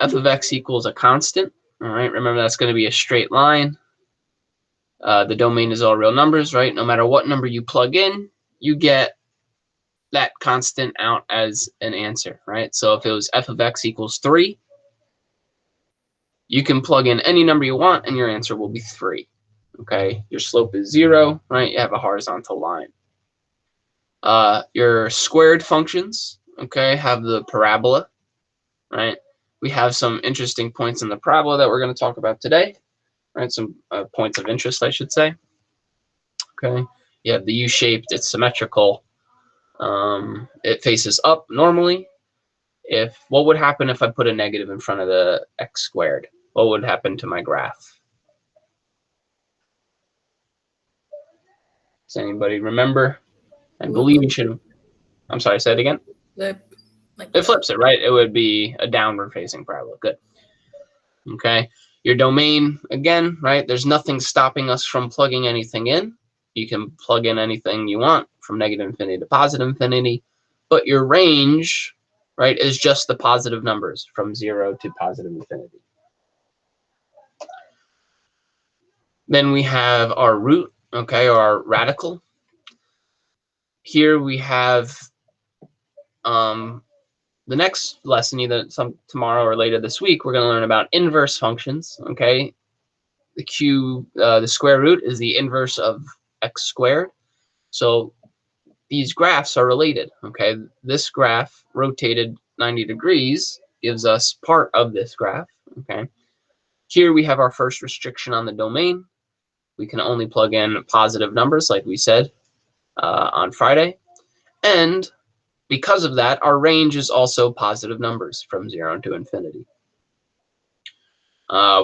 f of x equals a constant. All right, remember that's going to be a straight line. The domain is all real numbers, right? No matter what number you plug in, you get that constant out as an answer, right? So if it was f of x equals 3, you can plug in any number you want and your answer will be 3. Okay, your slope is 0, right? You have a horizontal line. Your squared functions, okay, have the parabola, right? We have some interesting points in the parabola that we're going to talk about today, right? Some points of interest, I should say. Okay, you have the U-shaped, it's symmetrical. It faces up normally. What would happen if I put a negative in front of the x squared? What would happen to my graph? Does anybody remember? I believe you should. I'm sorry, say it again. Flip. It flips it, right? It would be a downward facing parabola. Good. Okay. Your domain, again, right? There's nothing stopping us from plugging anything in. You can plug in anything you want from negative infinity to positive infinity. But your range, right, is just the positive numbers from 0 to positive infinity. Then we have our root, okay, or our radical. Here we have the next lesson, either tomorrow or later this week, we're going to learn about inverse functions, okay? The square root is the inverse of x squared. So these graphs are related, okay? This graph rotated 90 degrees gives us part of this graph, okay? Here we have our first restriction on the domain. We can only plug in positive numbers, like we said on Friday. And because of that, our range is also positive numbers from 0 to infinity.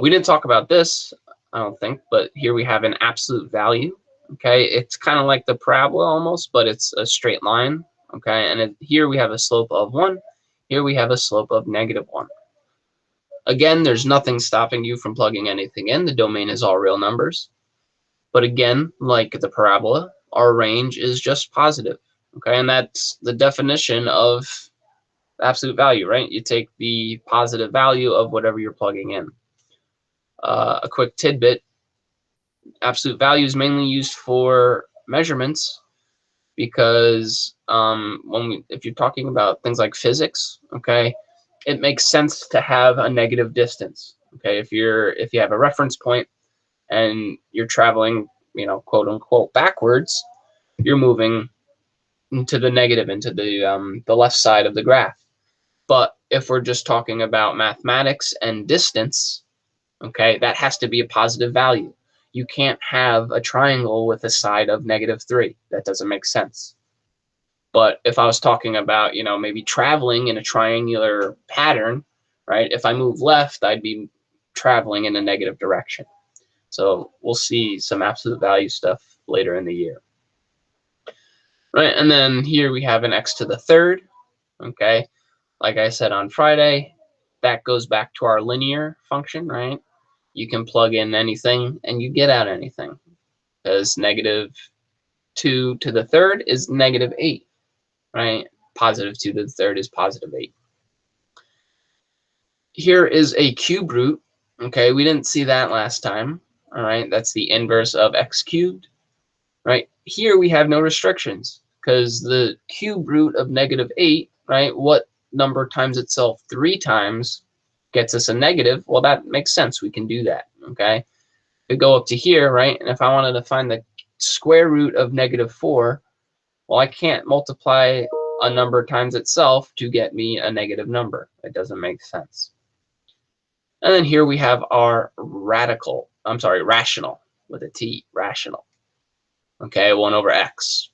We didn't talk about this, I don't think, but here we have an absolute value. Okay, it's kind of like the parabola almost, but it's a straight line. Okay, and here we have a slope of 1. Here we have a slope of -1. Again, there's nothing stopping you from plugging anything in. The domain is all real numbers. But again, like the parabola, our range is just positive. Okay, and that's the definition of absolute value, right? You take the positive value of whatever you're plugging in. A quick tidbit, absolute value is mainly used for measurements because if you're talking about things like physics, okay, it makes sense to have a negative distance. Okay, if you have a reference point and you're traveling, quote unquote backwards, you're moving into the negative, into the left side of the graph. But if we're just talking about mathematics and distance, okay, that has to be a positive value. You can't have a triangle with a side of -3. That doesn't make sense. But if I was talking about, maybe traveling in a triangular pattern, right? If I move left, I'd be traveling in a negative direction. So we'll see some absolute value stuff later in the year. Right, and then here we have an x to the third, okay? Like I said on Friday, that goes back to our linear function, right? You can plug in anything and you get out anything, because -2 to the third is -8, right? +2 to the third is +8. Here is a cube root, okay? We didn't see that last time, all right? That's the inverse of x cubed, right? Here we have no restrictions, because the cube root of -8, right? What number times itself 3 times gets us a negative? Well, that makes sense. We can do that, okay? We go up to here, right? And if I wanted to find the square root of -4, well, I can't multiply a number times itself to get me a negative number. It doesn't make sense. And then here we have our rational with a T, rational. Okay, 1 over x.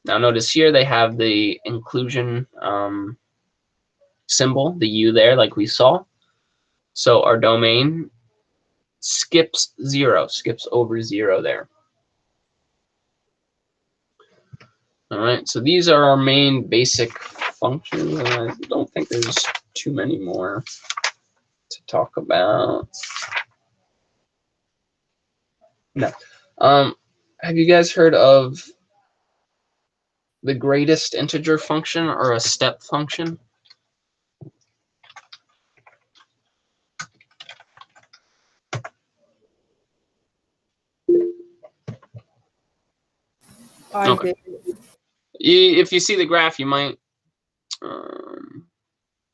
Now notice here they have the inclusion symbol, the U there, like we saw. So our domain skips over 0 there. All right, so these are our main basic functions, and I don't think there's too many more to talk about. No. Have you guys heard of the greatest integer function or a step function? I Okay. did. If you see the graph, you might.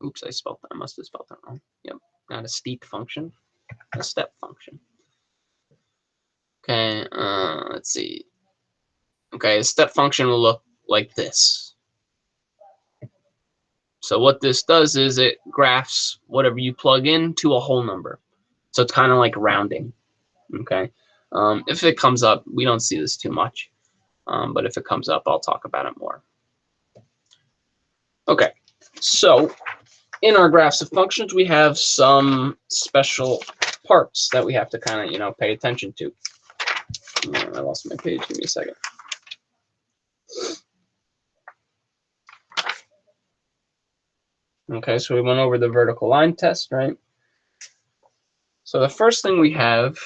Oops, I must have spelled that wrong. Yep, not a steep function, a step function. Okay, let's see. Okay, a step function will look like this. So what this does is it graphs whatever you plug in to a whole number. So it's kind of like rounding. Okay, if it comes up, we don't see this too much, but if it comes up, I'll talk about it more. Okay, so in our graphs of functions, we have some special parts that we have to kind of, pay attention to. I lost my page. Give me a second. Okay, so we went over the vertical line test, right? So the first thing we have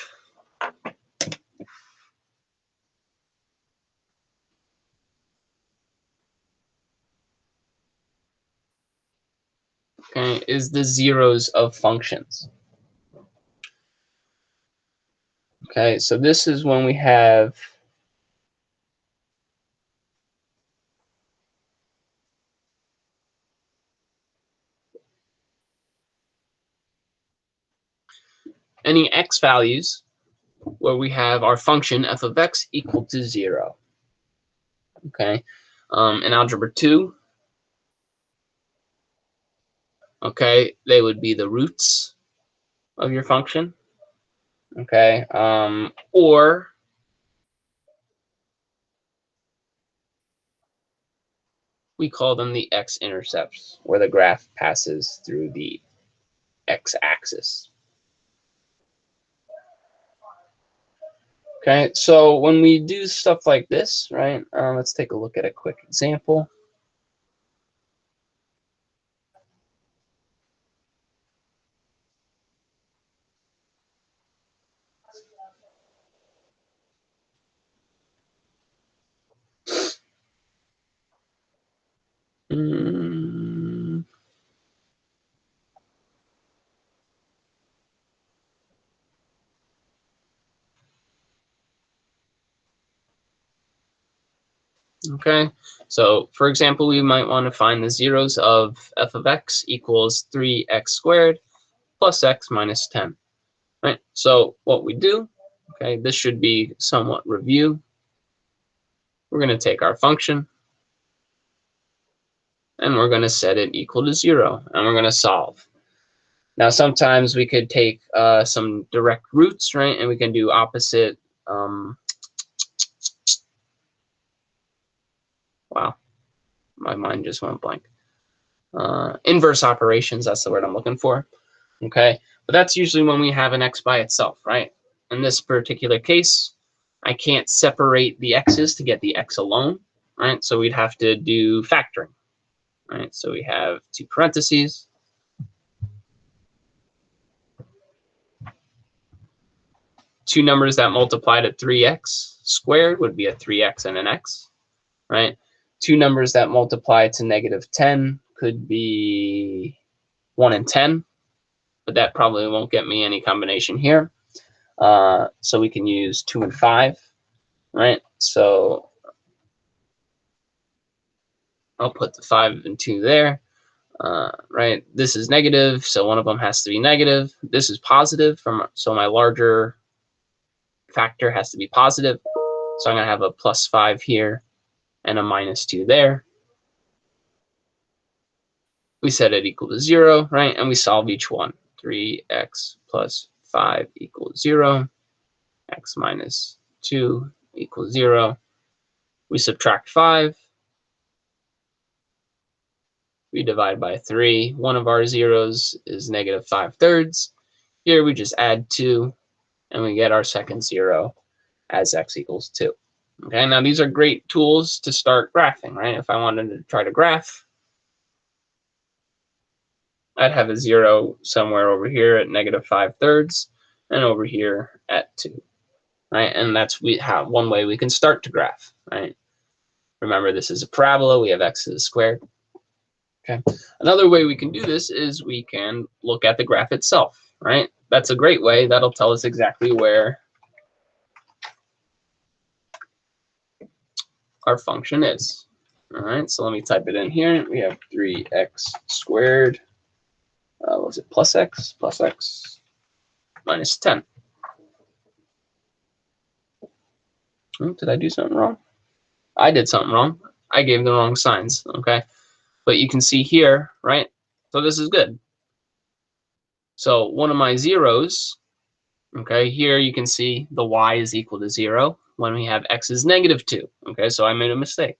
is the zeros of functions. Okay, so this is when we have any x values where we have our function f of x equal to 0. Okay, in algebra 2, okay, they would be the roots of your function. Okay, or we call them the x-intercepts, where the graph passes through the x-axis. Okay, so when we do stuff like this, right, let's take a look at a quick example. Okay, so for example, we might want to find the zeros of f of x equals 3x squared plus x minus 10. Right, so what we do, okay, this should be somewhat review. We're going to take our function and we're going to set it equal to 0, and we're going to solve. Now, sometimes we could take some direct roots, right, and we can do opposite. Wow, my mind just went blank. Inverse operations, that's the word I'm looking for. Okay, but that's usually when we have an x by itself, right? In this particular case, I can't separate the x's to get the x alone, right? So we'd have to do factoring, right? So we have two parentheses. Two numbers that multiply to 3x squared would be a 3x and an x, right? Two numbers that multiply to negative 10 could be 1 and 10, but that probably won't get me any combination here. So we can use 2 and 5, right? So I'll put the 5 and 2 there, right? This is negative, so one of them has to be negative. This is positive, so my larger factor has to be positive. So I'm going to have a plus 5 here and a minus 2 there. We set it equal to 0, right? And we solve each one. 3x plus 5 equals 0. X minus 2 equals 0. We subtract 5. We divide by 3. One of our zeros is negative 5/3. Here we just add 2, and we get our second zero as x equals 2. Okay, now these are great tools to start graphing, right? If I wanted to try to graph, I'd have a 0 somewhere over here at negative 5/3 and over here at 2, right? And that's one way we can start to graph, right? Remember, this is a parabola. We have x to the squared. Okay. Another way we can do this is we can look at the graph itself, right? That's a great way. That'll tell us exactly where our function is. All right, so let me type it in here. We have 3x squared, what was it, plus x minus 10. Oh, did I do something wrong? I did something wrong. I gave the wrong signs, okay? But you can see here, right? So this is good. So one of my zeros, okay, here you can see the y is equal to 0 when we have x is -2, okay? So I made a mistake.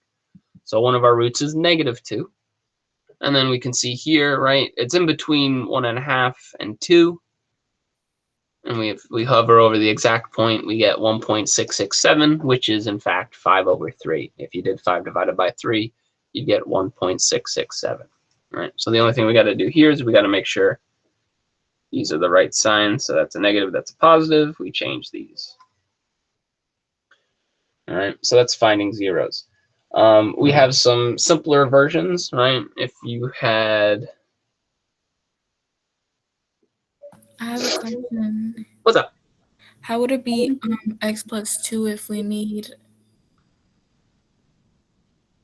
So one of our roots is -2. And then we can see here, right, it's in between 1.5 and 2. And we hover over the exact point, we get 1.667, which is in fact 5/3. If you did 5 divided by 3, you get 1.667. Right. So the only thing we got to do here is we got to make sure these are the right signs. So that's a negative, that's a positive. We change these. All right. So that's finding zeros. We have some simpler versions, right? If you had... I have a question. What's up? How would it be x plus 2 if we need...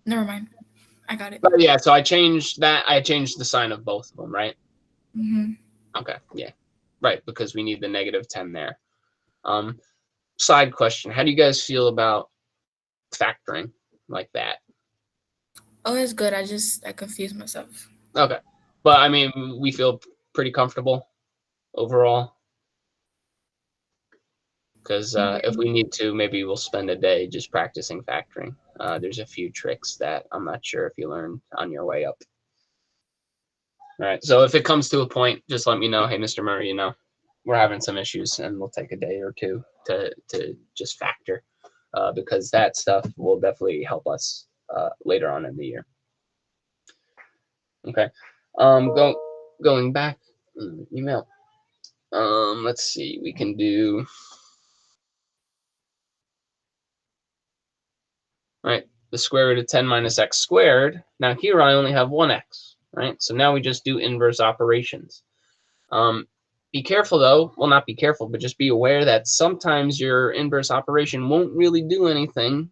Never mind. I got it. But yeah, so I changed that. I changed the sign of both of them, right? Mm-hmm. Okay, yeah. Right, because we need the -10 there. Side question. How do you guys feel about factoring like that? Oh, it's good. I confused myself. Okay. But, I mean, we feel pretty comfortable overall. Because if we need to, maybe we'll spend a day just practicing factoring. There's a few tricks that I'm not sure if you learned on your way up. All right. So if it comes to a point, just let me know. Hey, Mr. Murray, you know, we're having some issues, and we'll take a day or two to just factor, because that stuff will definitely help us later on in the year. Okay. Going back email. Let's see. We can do... right, the square root of 10 minus x squared. Now here I only have 1x, right? So now we just do inverse operations. Be careful though, well, not be careful, but just be aware that sometimes your inverse operation won't really do anything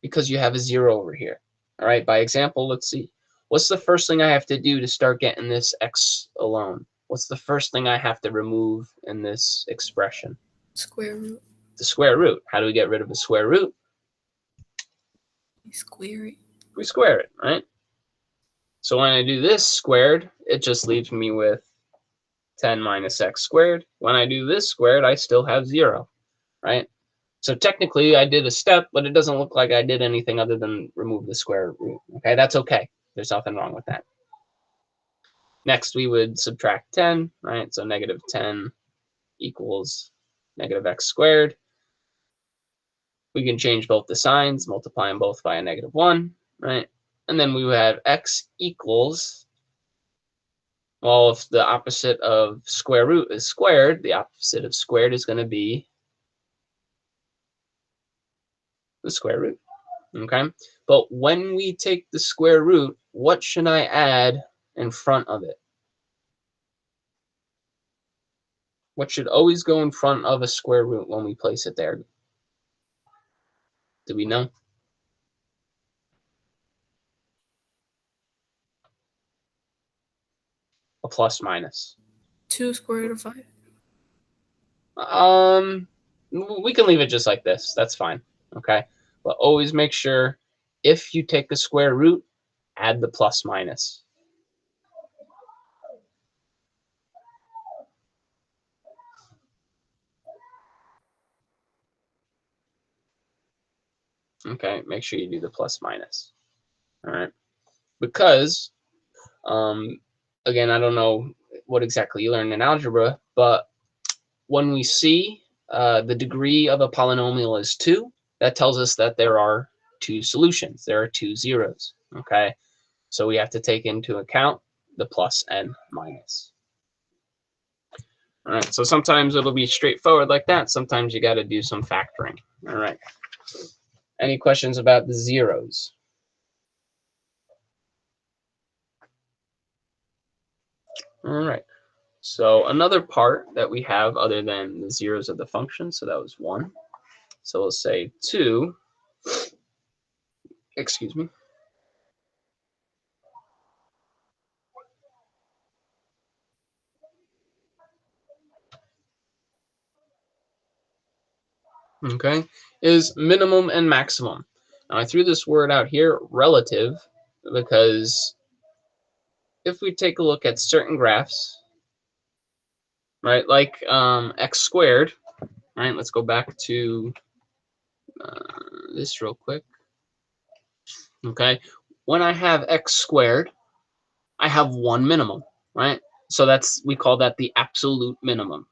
because you have a 0 over here. All right, by example, let's see. What's the first thing I have to do to start getting this x alone? What's the first thing I have to remove in this expression? Square root. The square root. How do we get rid of the square root? We square it. We square it, right? So when I do this squared, it just leaves me with 10 minus x squared. When I do this squared, I still have 0, right? So technically, I did a step, but it doesn't look like I did anything other than remove the square root. Okay, that's okay. There's nothing wrong with that. Next, we would subtract 10, right? So -10 equals -x squared. We can change both the signs, multiply them both by a -1, right? And then we would have x equals... well, if the opposite of square root is squared, the opposite of squared is going to be the square root, okay? But when we take the square root, what should I add in front of it? What should always go in front of a square root when we place it there? Do we know? A plus minus. 2 square root of 5. We can leave it just like this. That's fine, okay? But always make sure if you take the square root, add the plus minus. Okay, make sure you do the plus minus. All right, because again, I don't know what exactly you learned in algebra, but when we see the degree of a polynomial is 2, that tells us that there are 2 solutions. There are 2 zeros. Okay, so we have to take into account the plus and minus. All right, so sometimes it'll be straightforward like that. Sometimes you got to do some factoring. All right. Any questions about the zeros? All right. So another part that we have other than the zeros of the function, so that was 1. So we'll say 2 Excuse me. Okay, is minimum and maximum. Now I threw this word out here, relative, because if we take a look at certain graphs, right, like x squared, right, let's go back to this real quick. Okay, when I have x squared, I have one minimum, right? So we call that the absolute minimum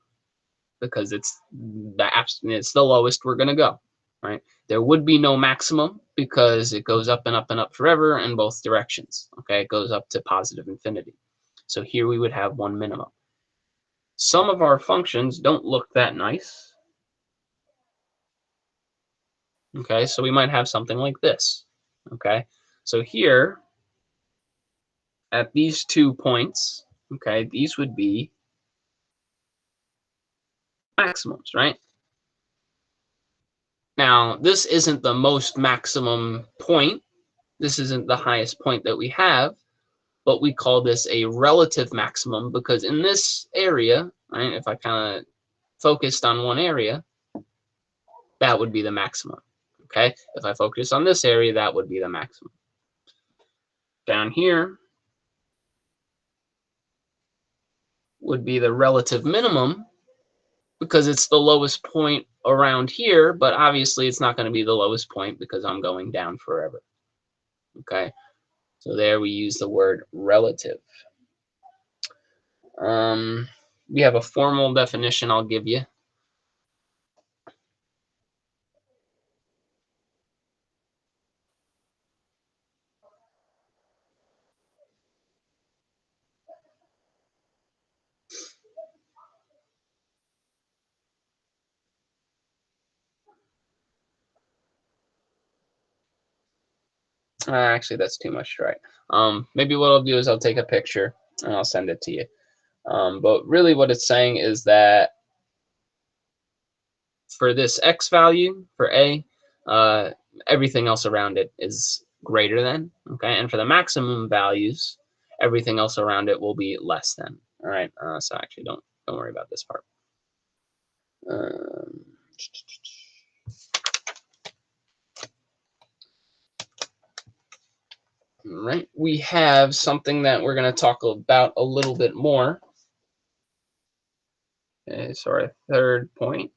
because it's the lowest we're gonna go, right? There would be no maximum because it goes up and up and up forever in both directions. Okay, it goes up to positive infinity. So here we would have one minimum. Some of our functions don't look that nice. Okay, so we might have something like this. Okay, so here at these 2 points, okay, these would be maximums, right? Now, this isn't the most maximum point. This isn't the highest point that we have, but we call this a relative maximum because in this area, right, if I kind of focused on one area, that would be the maximum. Okay, if I focus on this area, that would be the maximum. Down here would be the relative minimum because it's the lowest point around here, but obviously it's not going to be the lowest point because I'm going down forever. Okay, so there we use the word relative. We have a formal definition I'll give you. Actually, that's too much to write. Maybe what I'll do is I'll take a picture and I'll send it to you. But really what it's saying is that for this x value, for a, everything else around it is greater than, okay? And for the maximum values, everything else around it will be less than, all right? So actually, don't worry about this part. Um, right, we have something that we're going to talk about a little bit more. Okay, so our third point.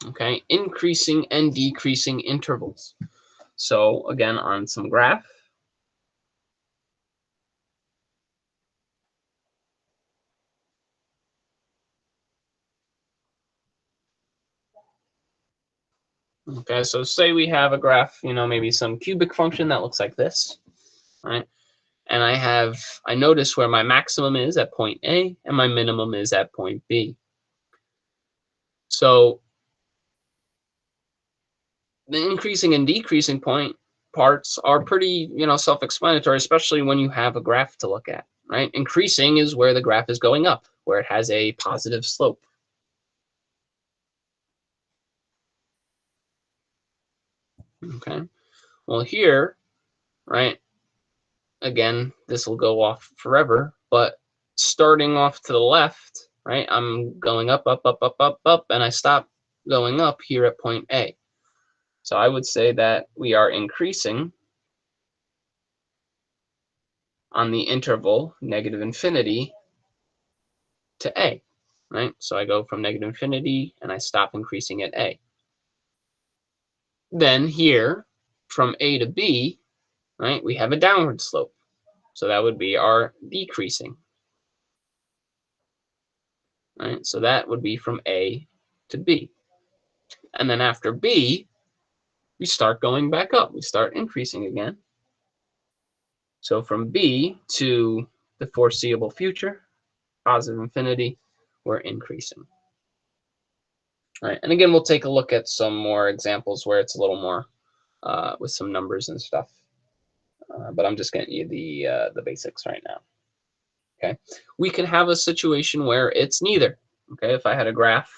Okay, increasing and decreasing intervals. So again, on some graph, okay, so say we have a graph, maybe some cubic function that looks like this, right? And I notice where my maximum is at point A and my minimum is at point B. So the increasing and decreasing parts are pretty, self-explanatory, especially when you have a graph to look at, right? Increasing is where the graph is going up, where it has a positive slope. Okay, well here, right, again, this will go off forever, but starting off to the left, right, I'm going up, up, up, up, up, up, and I stop going up here at point A. So I would say that we are increasing on the interval negative infinity to A, right? So I go from negative infinity and I stop increasing at A. Then here, from A to B, right, we have a downward slope. So that would be our decreasing. Right? So that would be from A to B. And then after B, we start going back up. We start increasing again. So from B to the foreseeable future, positive infinity, we're increasing. All right, and again, we'll take a look at some more examples where it's a little more with some numbers and stuff. But I'm just getting you the basics right now. Okay, we can have a situation where it's neither. Okay, if I had a graph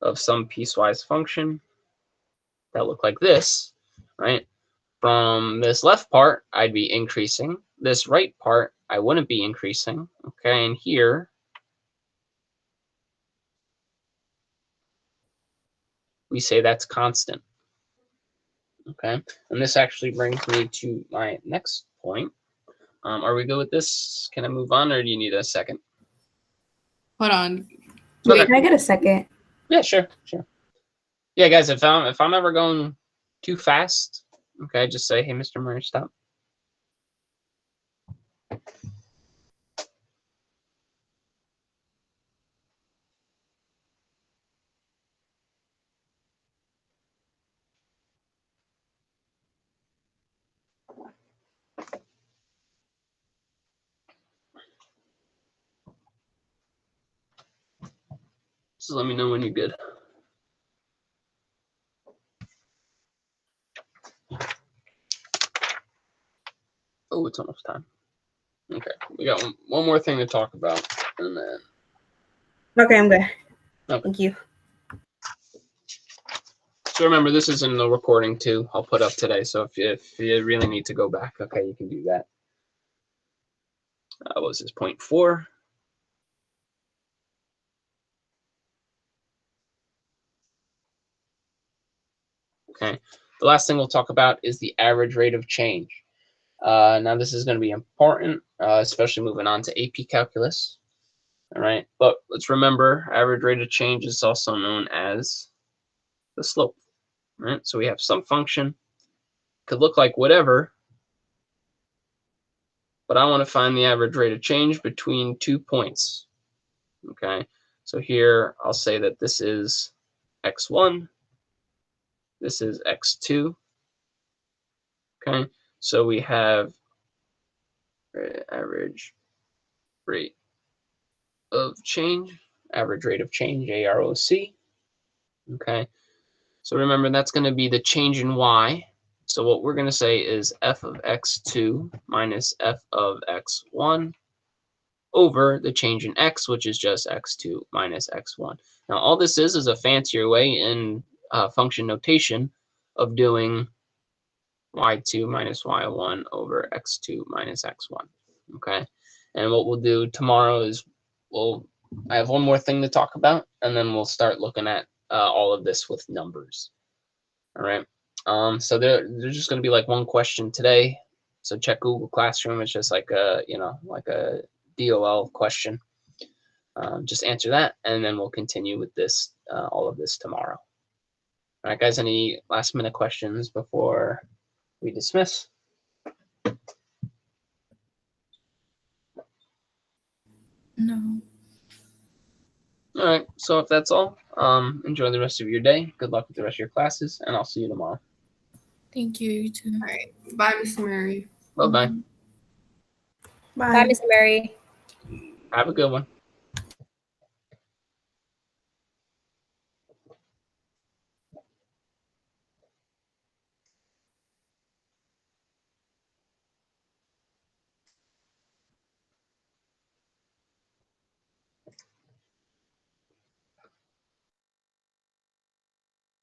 of some piecewise function that looked like this, right? From this left part, I'd be increasing. This right part, I wouldn't be increasing. Okay, and here we say that's constant. Okay, and this actually brings me to my next point. Are we good with this? Can I move on, or do you need a second? Hold on. Okay. Can I get a second? Yeah, sure. Yeah, guys, if I'm ever going too fast, okay, just say, hey, Mr. Murray, stop. So let me know when you're good. Oh, it's almost time. Okay, we got one more thing to talk about, and then. Okay, I'm good. Okay. Thank you. So remember, this is in the recording too. I'll put up today. So if you really need to go back, okay, you can do that. What was this, point 4? Okay. The last thing we'll talk about is the average rate of change. Now this is going to be important, especially moving on to AP calculus. All right, but let's remember, average rate of change is also known as the slope. Right, so we have some function, could look like whatever, but I want to find the average rate of change between 2 points. Okay, so here I'll say that this is x1, this is x2. Okay, so we have average rate of change, average rate of change, AROC. Okay, so remember that's going to be the change in y. So what we're going to say is f of x2 minus f of x1 over the change in x, which is just x2 minus x1. Now all this is a fancier way in function notation of doing y2 minus y1 over x2 minus x1. Okay, and what we'll do tomorrow is I have one more thing to talk about, and then we'll start looking at all of this with numbers. All right. So there's just going to be like one question today. So check Google Classroom. It's just like a like a DOL question. Just answer that, and then we'll continue with this all of this tomorrow. All right, guys. Any last minute questions before we dismiss? No. All right. So if that's all, enjoy the rest of your day. Good luck with the rest of your classes, and I'll see you tomorrow. Thank you. You too. All right. Bye, Mr. Murray. Bye-bye. Bye, Bye, Mr. Murray. Have a good one.